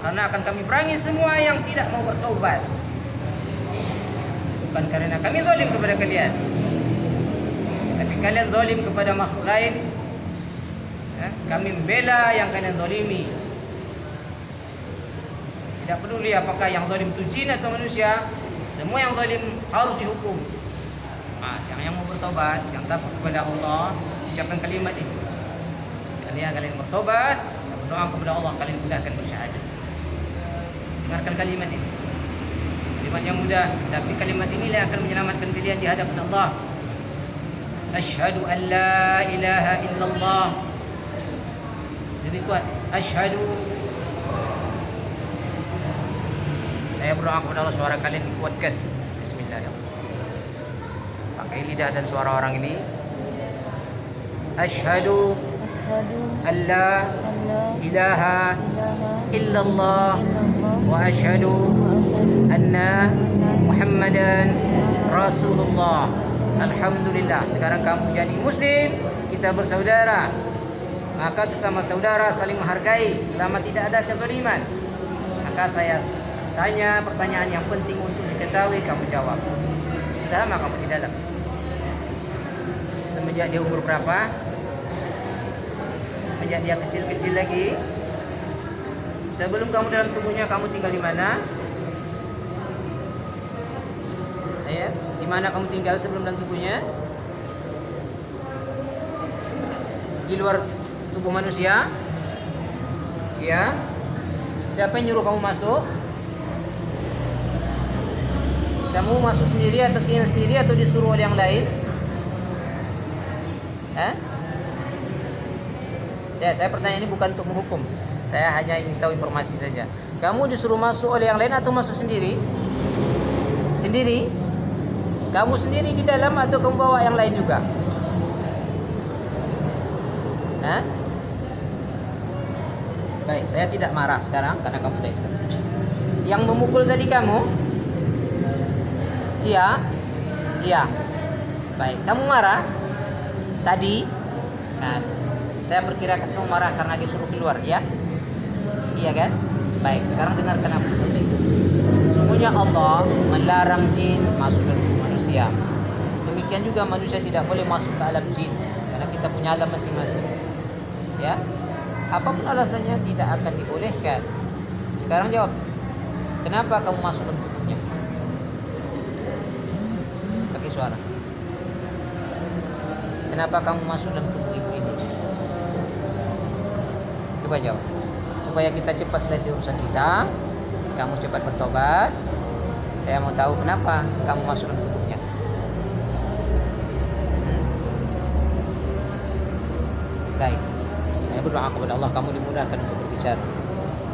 karena akan kami perangi semua yang tidak mau bertaubat. Bukan karena kami zalim kepada kalian, tapi kalian zalim kepada makhluk lain. Kami membela yang kalian zalimi. Tidak peduli apakah yang zalim itu jin atau manusia, semua yang zalim harus dihukum. Yang mau bertobat, yang takut kepada Allah, ucapkan kalimat ini. Sekalian kalian bertobat, berdoa kepada Allah, kalian mudahkan bersyahadat. Dengarkan kalimat ini. Kalimat yang mudah, tapi kalimat inilah yang akan menyelamatkan kalian di hadapan Allah. Asyhadu an la ilaha illallah. Lebih kuat. Asyhadu. Saya berdoa kepada Allah, suara kalian dikuatkan. Bismillahirrahmanirrahim. Pakai lidah dan suara orang ini. Asyhadu an la ilaha illallah wa asyhadu anna Muhammadan Rasulullah. Alhamdulillah, sekarang kamu jadi muslim, kita bersaudara. Maka sesama saudara saling menghargai selama tidak ada kezaliman. Maka saya tanya pertanyaan yang penting untuk diketahui, kamu jawab. Sudah lama kamu di dalam? Semenjak dia umur berapa? Semenjak dia kecil-kecil lagi? Sebelum kamu dalam tubuhnya, kamu tinggal di mana? Ya, di mana kamu tinggal sebelum dalam tubuhnya? Di luar tubuh manusia? Ya. Siapa yang nyuruh kamu masuk? Kamu masuk sendiri atas keinginan sendiri atau disuruh oleh yang lain? Ya, saya pertanyaan ini bukan untuk menghukum. Saya hanya ingin tahu informasi saja. Kamu disuruh masuk oleh yang lain atau masuk sendiri? Sendiri? Kamu sendiri di dalam atau kamu bawa yang lain juga? Baik, saya tidak marah sekarang karena kamu sudah Islam. Yang memukul tadi kamu? Iya. Iya. Baik, kamu marah tadi? Saya perkirakan kamu marah karena disuruh keluar, ya? Iya kan? Baik, sekarang dengarkan apa yang saya sampaikan. Sesungguhnya Allah melarang jin masuk dalam tubuh manusia. Demikian juga manusia tidak boleh masuk ke alam jin karena kita punya alam masing-masing. Ya? Apapun alasannya tidak akan dibolehkan. Sekarang jawab. Kenapa kamu masuk dalam tubuhnya? Pakai suara. Kenapa kamu masuk dalam tubuh ibu ini? Coba jawab. Supaya kita cepat selesai urusan kita, kamu cepat bertobat. Saya mau tahu kenapa kamu masuk dalam tubuhnya. Baik. Saya berdoa kepada Allah, kamu dimudahkan untuk berbicara.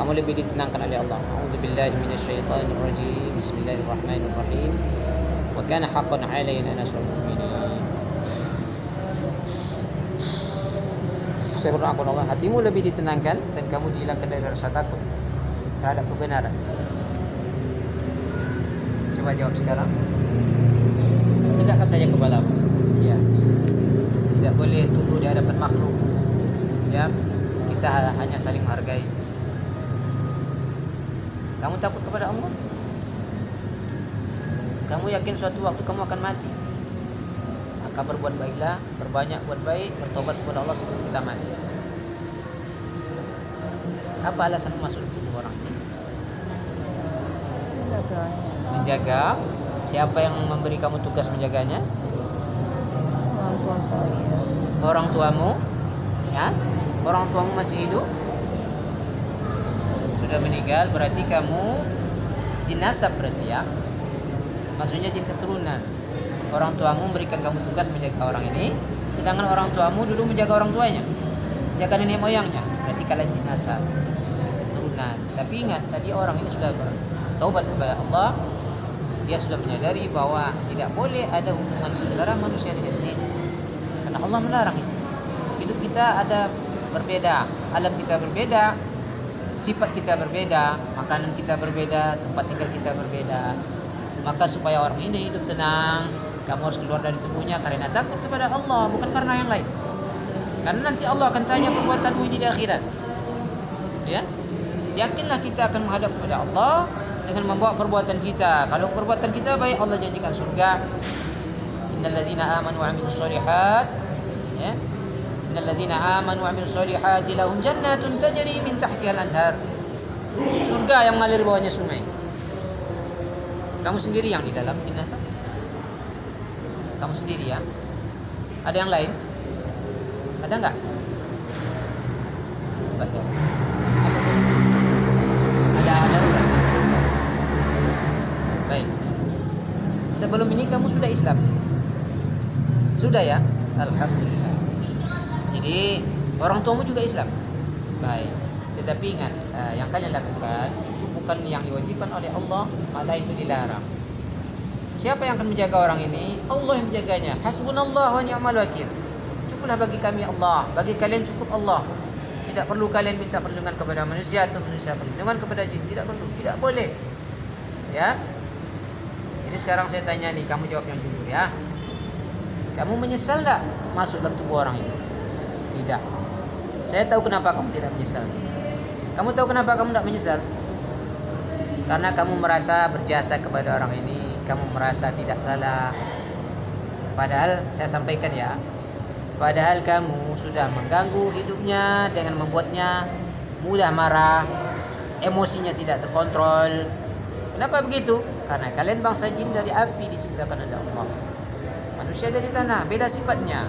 Kamu lebih ditenangkan oleh Allah. A'udzubillahi minasyaitonirrajim. Bismillahirrahmanirrahim. Wa kana haqqan 'alaina nasrul mu'minin. Saya berdoa kepada Allah, hatimu lebih ditenangkan dan kamu dihilangkan dari rasa takut terhadap kebenaran. Coba jawab sekarang. Tegakkan saja kepalamu. Ya. Tidak boleh tunduk di hadapan makhluk. Ya. Kita hanya saling menghargai. Kamu takut kepada Allah? Kamu yakin suatu waktu kamu akan mati? Maka berbuat baiklah, berbanyak buat baik, bertobat kepada Allah sebelum kita mati. Apa alasan masuk tubuh orang ini? Menjaga. Siapa yang memberi kamu tugas menjaganya? Orang tua saya. Orang tuamu? Ya? Orang tuamu masih hidup? Sudah meninggal, berarti kamu jin nasab berarti ya. Maksudnya jin keturunan. Orang tuamu memberikan kamu tugas menjaga orang ini, sedangkan orang tuamu dulu menjaga orang tuanya, menjaga nenek moyangnya. Berarti kalian jin nasab, keturunan. Tapi ingat, tadi orang ini sudah bertaubat kepada Allah. Dia sudah menyadari bahwa tidak boleh ada hubungan antara manusia dengan jin, karena Allah melarang itu. Hidup kita ada berbeda, alam kita berbeda, sifat kita berbeda, makanan kita berbeda, tempat tinggal kita berbeda. Maka supaya orang ini hidup tenang, kamu harus keluar dari tubuhnya karena takut kepada Allah, bukan karena yang lain. Karena nanti Allah akan tanya perbuatanmu ini di akhirat. Ya? yakinlah kita akan menghadap kepada Allah dengan membawa perbuatan kita. Kalau perbuatan kita baik, Allah janjikan surga. Innal ladzina amanu wa 'amilus shalihat, ya. Innal ladzina amanu wa 'amilus shalihati lahum jannatun tajri min tahtiha al-anhar. Surga yang mengalir bawahnya sungai. Kamu sendiri yang di dalam dinasa? Kamu sendiri ya? Ada yang lain? Ada enggak? Sebagian. Ada enggak? Baik. Sebelum ini kamu sudah Islam? Sudah ya? Alhamdulillah. Jadi orang tuamu juga Islam? Baik. Tetapi ingat, yang kalian lakukan itu bukan yang diwajibkan oleh Allah, malah itu dilarang. Siapa yang akan menjaga orang ini? Allah yang menjaganya. Hasbunallah wa ni'mal wakil. Cukuplah bagi kami Allah, bagi kalian cukup Allah. Tidak perlu kalian minta perlindungan kepada manusia atau manusia perlindungan kepada jin. Tidak perlu, tidak boleh. Ya. Jadi sekarang saya tanya nih, kamu jawab yang jujur ya. Kamu menyesal tak masuk dalam tubuh orang itu? Tidak. Saya tahu kenapa kamu tidak menyesal. Kamu tahu kenapa kamu tidak menyesal? Karena kamu merasa berjasa kepada orang ini. Kamu merasa tidak salah. Padahal saya sampaikan ya, padahal kamu sudah mengganggu hidupnya dengan membuatnya mudah marah, emosinya tidak terkontrol. Kenapa begitu? Karena kalian bangsa jin dari api diciptakan oleh Allah. Manusia dari tanah, beda sifatnya.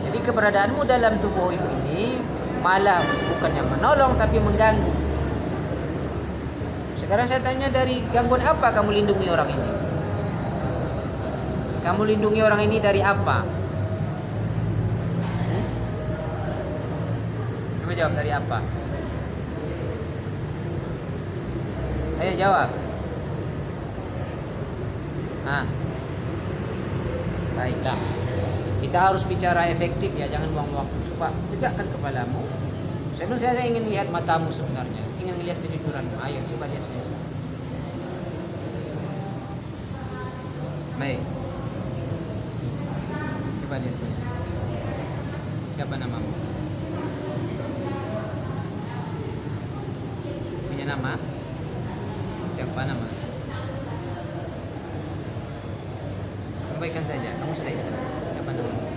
Jadi keberadaanmu dalam tubuh ibu ini malah bukannya menolong tapi mengganggu. Sekarang saya tanya, dari gangguan apa kamu lindungi orang ini? Kamu lindungi orang ini dari apa? Coba jawab, dari apa? Ayo jawab. Baiklah. Kita harus bicara efektif ya, jangan buang waktu. Coba tegakkan kepalamu. Saya ingin lihat matamu sebenarnya, ingin lihat kejujuranmu. Ayo coba lihat saya. Baik. Coba lihat saya. Siapa namamu? Punya nama? Siapa nama? Sampaikan saja. Kamu sudah Islam. Siapa namamu?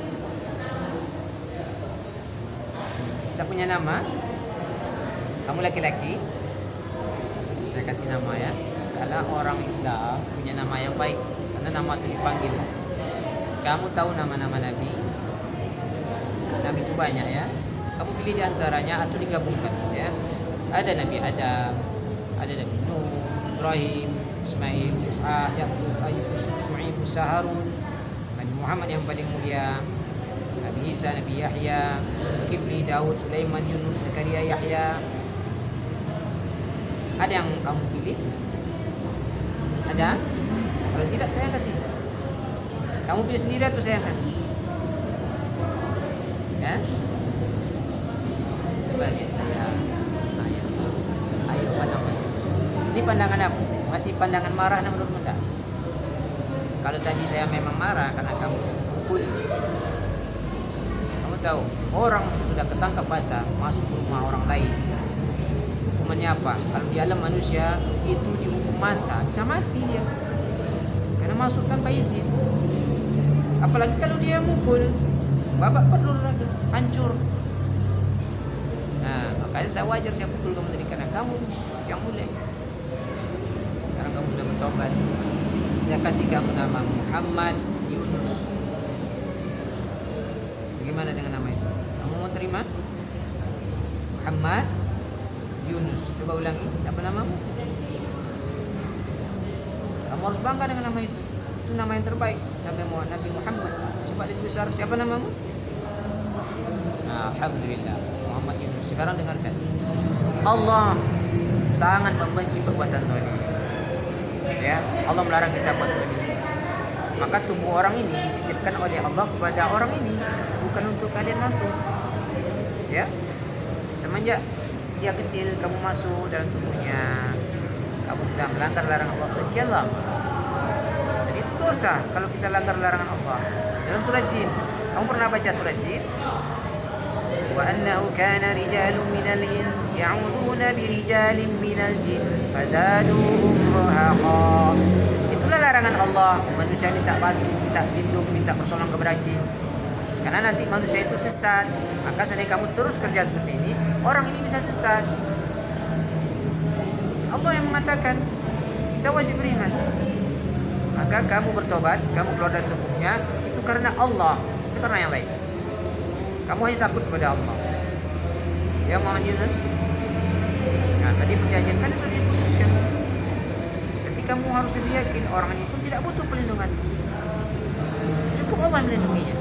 Kita punya nama. Kamu laki-laki. Saya kasih nama ya. Kalau orang Islam punya nama yang baik, karena nama itu dipanggil. Kamu tahu nama-nama Nabi? Nabi itu banyak ya. Kamu pilih di antaranya atau digabungkan ya. Ada Nabi Adam, ada Nabi Nuh, Ibrahim, Ismail, Ishaq, Yaqub, Ayub, Syuaib, Musa, Harun, Nabi Muhammad yang paling mulia, Nabi Isa, Nabi Yahya, Kibli, Daud, Sulaiman, Yunus, Zakaria, Yahya. Ada yang kamu pilih? Ada? Kalau tidak saya kasih. Kamu pilih sendiri atau saya kasih? Ya? Coba lihat saya. Ayo pandang mata. Ini pandangan apa? Masih pandangan marah menurutmu enggak? Kalau tadi saya memang marah karena kamu pukul. Kamu tahu, orang sudah ketangkap basah masuk ke rumah orang lain. Hukumannya apa? Kalau di alam manusia itu dihukum masa, bisa mati dia. Karena masuk tanpa izin. Apalagi kalau dia mukul, babak pelur lagi, hancur. Nah, makanya saya wajar saya pukul kamu tadi karena kamu yang mulai. Sekarang kamu sudah bertobat. Saya kasih kamu nama Muhammad Yunus. Bagaimana dengan nama itu? Kamu mau terima? Muhammad Yunus. Coba ulangi. Siapa namamu? Kamu harus bangga dengan nama itu. Itu nama yang terbaik. Nabi Muhammad. Coba lebih besar. Siapa namamu? Nah, alhamdulillah. Muhammad Yunus. Sekarang dengarkan. Allah sangat membenci perbuatan zalim. Ya, Allah melarang kita buat zalim. Maka tubuh orang ini dititipkan oleh Allah kepada orang ini, bukan untuk kalian masuk. Ya. Semenjak dia kecil kamu masuk dalam tubuhnya, kamu sudah melanggar larangan Allah sekian lama. Dan itu dosa kalau kita langgar larangan Allah. Dalam surat Jin, kamu pernah baca surat Jin? وأنه كان رجال من الإنس يعوذون برجال من الجن فزادوهم رهقا. Itulah larangan Allah, manusia minta bantu, minta lindung, minta pertolongan kepada jin. Karena nanti manusia itu sesat. Maka seandainya kamu terus kerja seperti ini, orang ini bisa sesat. Allah yang mengatakan, kita wajib beriman. Maka kamu bertobat, kamu keluar dari tubuhnya, itu karena Allah, itu karena yang lain. Kamu hanya takut kepada Allah. Ya Muhammad Yunus. Nah tadi perjanjian kan sudah diputuskan. Jadi kamu harus lebih yakin orang ini pun tidak butuh perlindungan. Cukup Allah melindunginya.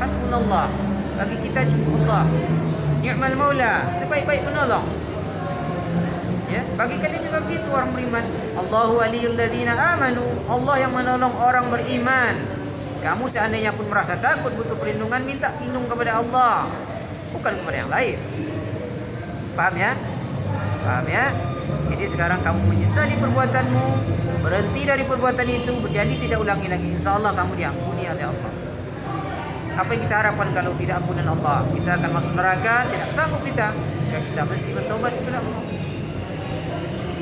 Hasbunallah. Bagi kita cukup Allah. Ni'mal maula, sebaik-baik penolong. Ya, bagi kalian juga begitu orang beriman. Allahu waliyul ladzina amanu. Allah yang menolong orang beriman. Kamu seandainya pun merasa takut butuh perlindungan, minta lindung kepada Allah, bukan kepada yang lain. Paham ya? Paham ya? Jadi sekarang kamu menyesali perbuatanmu, berhenti dari perbuatan itu, berjanji tidak ulangi lagi. Insya Allah kamu diampuni oleh Allah. Apa yang kita harapkan kalau tidak ampunan Allah? Kita akan masuk neraka, tidak sanggup kita. Ya, kita mesti bertobat kepada Allah.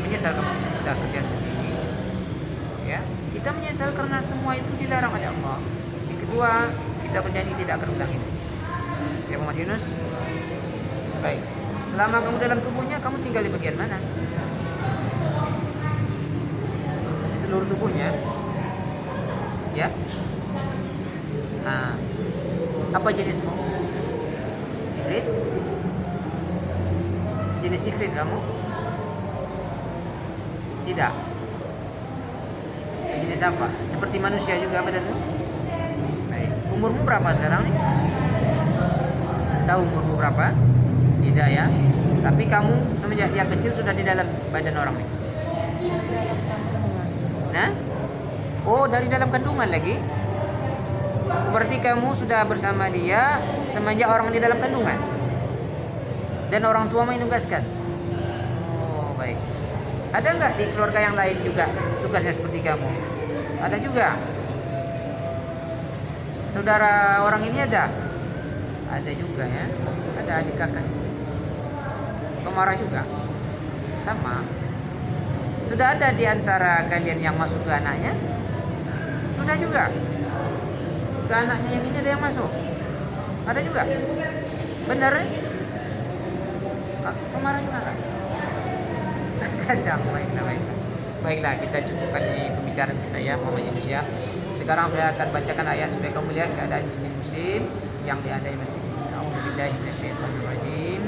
Menyesal kamu sudah kerja seperti ini. Ya, kita menyesal karena semua itu dilarang oleh Allah. Yang kedua, kita berjanji tidak akan ulangi. Ya Muhammad Yunus. Baik. Selama kamu dalam tubuhnya, kamu tinggal di bagian mana? Di seluruh tubuhnya. Ya. Nah, apa jenismu? Ifrit? Sejenis ifrit kamu? Tidak. Sejenis apa? Seperti manusia juga badanmu? Baik. Umurmu berapa sekarang nih? Tahu umurmu berapa? Tidak ya. Tapi kamu semenjak dia kecil sudah di dalam badan orang nih. Nah? Oh, dari dalam kandungan lagi? Berarti kamu sudah bersama dia semenjak orang di dalam kandungan. Dan orang tua menugaskan. Oh, baik. Ada nggak di keluarga yang lain juga tugasnya seperti kamu? Ada juga. Saudara orang ini ada? Ada juga ya. Ada adik kakak. Pemarah juga? Sama. Sudah ada di antara kalian yang masuk ke anaknya? Sudah juga. Ke anaknya yang ini ada yang masuk? Ada juga? Benar? Pemarah juga kan? Kadang, baiklah kita cukupkan di pembicaraan kita ya Muhammad Yunus ya. Sekarang saya akan bacakan ayat supaya kamu lihat keadaan jin muslim yang ada di masjid ini. A'udzubillahi minasyaitonirrajim.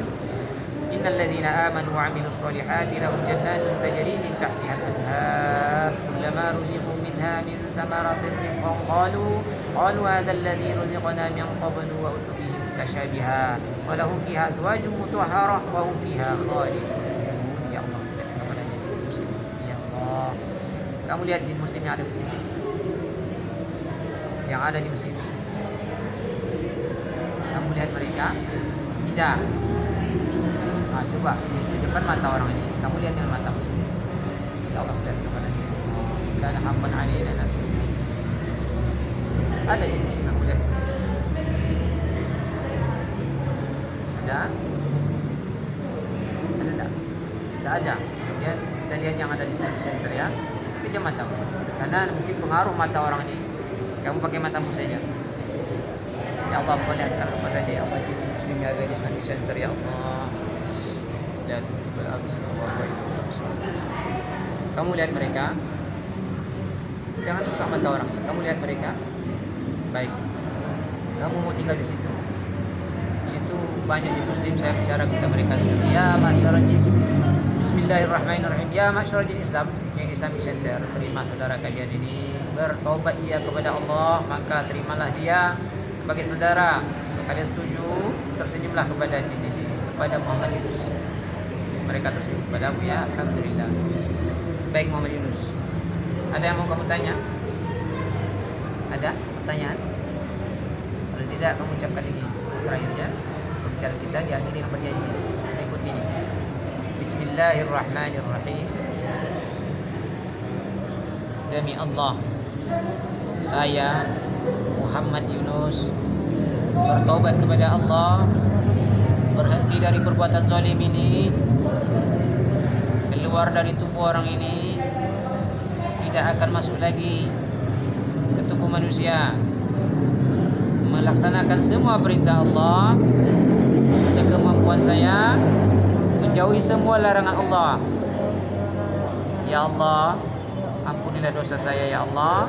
Innal ladzina amanu wa 'amilus solihati lahum jannatun tajri min tahtiha al-anhar kullama ruziqu minha min samaratin rizqan qalu hadha alladzi ruziqna min qablu wa utubihi mutashabiha wa lahum fiha azwajun mutahharah wa hum fiha khalidun. Kamu lihat jin muslim yang ada di masjid ini. Yang ada di masjid ini. Kamu lihat mereka? Tidak. Nah, coba di depan mata orang ini. Kamu lihat dengan mata sendiri. Ya Allah, lihat kepada dia. Karena haqqan 'alaina nasr. Ada jin muslim yang lihat di sini. Ada? Ada tak? Tak ada. Kemudian kita lihat yang ada di Islamic Center ya. Pejam matamu, karena mungkin pengaruh mata orang ini. Kamu pakai matamu saja. Ya Allah, perlihatkan kepada dia Allah jin muslim yang ada di Islamic Center ya Allah. Dan kamu lihat mereka. Jangan buka mata orang ini. Kamu lihat mereka. Baik. Kamu mau tinggal di situ. Di situ banyak jin muslim. Saya bicara kepada mereka. Ya masyarakat jin. Bismillahirrahmanirrahim. Ya masyarakat jin Islam yang di Islamic Center, terima saudara kalian ini bertobat dia kepada Allah, maka terimalah dia sebagai saudara. Kalau kalian setuju, tersenyumlah kepada jin ini, kepada Muhammad Yunus. Mereka tersenyum kepadamu ya, alhamdulillah. Baik Muhammad Yunus, ada yang mau kamu tanya? Ada pertanyaan? Kalau tidak, kamu ucapkan ini terakhirnya. Pembicaraan kita diakhiri dengan perjanjian berikut ini. Bismillahirrahmanirrahim. Demi Allah, saya Muhammad Yunus bertobat kepada Allah berhenti dari perbuatan zalim ini, keluar dari tubuh orang ini, tidak akan masuk lagi ke tubuh manusia, melaksanakan semua perintah Allah sekemampuan saya, menjauhi semua larangan Allah. Ya Allah, ampunilah dosa saya ya Allah,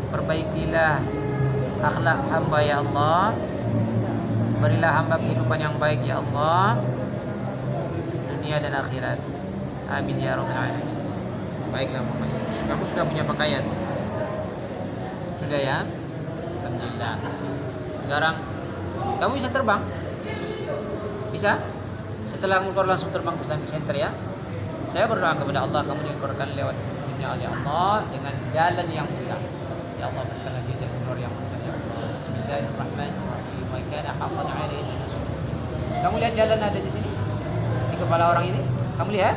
perbaikilah akhlak hamba ya Allah, berilah hamba kehidupan yang baik ya Allah, dunia dan akhirat. Amin ya rabbal alamin. Baiklah Muhammad, kamu sudah punya pakaian? Sudah ya? Alhamdulillah. Sekarang kamu bisa terbang? Bisa? Setelah keluar langsung terbang ke Islamic Center ya. Saya berdoa kepada Allah, kamu dikeluarkan lewat dunia oleh Allah dengan jalan yang mudah. Ya Allah, berikanlah dia jalan keluar yang mudah ya Allah. Bismillahirrahmanirrahim. Wa kana haqqan 'alaina nasrul mu'minin. Kamu lihat jalan ada di sini? Di kepala orang ini? Kamu lihat?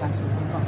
Langsung terbang.